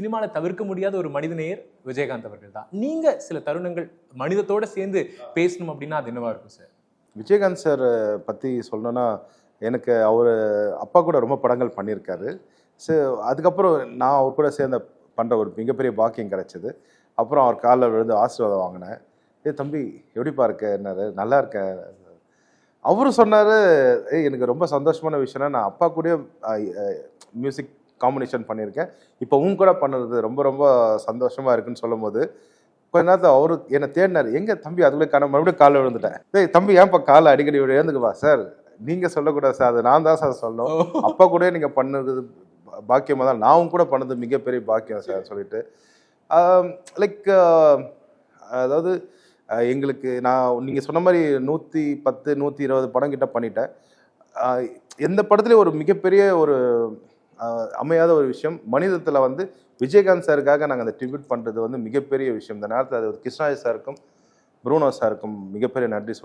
சினிமாவில் தவிர்க்க முடியாத ஒரு மனிதநேயர் விஜயகாந்த் அவர்கள் தான். நீங்க சில தருணங்கள் மனிதத்தோட சேர்ந்து பேசணும் அப்படின்னா அது என்னவா இருக்கும் சார்? விஜயகாந்த் சார் பற்றி சொல்லணும்னா, எனக்கு அவர் அப்பா கூட ரொம்ப படங்கள் பண்ணியிருக்காரு. ஸோ அதுக்கப்புறம் நான் அவர் கூட சேர்ந்த பண்ணுற ஒரு மிகப்பெரிய பாக்கியம் கிடைச்சிது. அப்புறம் அவர் காலில் விழுந்து ஆசீர்வாதம் வாங்கினேன். தம்பி எப்படிப்பா இருக்க? என்னாரு நல்லா இருக்கேன். அவரும் சொன்னார், எனக்கு ரொம்ப சந்தோஷமான விஷயம்னா, நான் அப்பா கூடயே மியூசிக் காம்பினேஷன் பண்ணியிருக்கேன். இப்போ உன் கூட பண்ணுறது ரொம்ப ரொம்ப சந்தோஷமாக இருக்குன்னு சொல்லும்போது, கொஞ்ச நேரத்தில் அவரு என்னை தேடினார். எங்கே தம்பி அதுக்குள்ளே காண மறுபடியும் காலில் விழுந்துட்டேன். தம்பி ஏன்ப்பா காலை அடிக்கடி எழுந்துக்குவா? சார் நீங்கள் சொல்லக்கூடாது சார், அது நான் தான் சார் சொல்லணும். அப்பா கூட நீங்கள் பண்ணுறது பாக்கியமாக தான், நான் கூட பண்ணது மிகப்பெரிய பாக்கியம் சார் சொல்லிட்டு லைக் அதாவது எங்களுக்கு நான் நீங்கள் சொன்ன மாதிரி 110 120 படம் கிட்ட பண்ணிட்டேன். எந்த படத்துலேயும் ஒரு மிகப்பெரிய ஒரு அமையாத ஒரு விஷயம் மனிதத்தில் வந்து விஜயகாந்த் சாருக்காக நாங்கள் அந்த ட்ரிபியூட் பண்ணுறது வந்து மிகப்பெரிய விஷயம். இந்த நேரத்தில் அது கிருஷ்ணராஜ் சாருக்கும் ப்ரூனோ சாருக்கும் மிகப்பெரிய நன்றி சொல்லுங்கள்.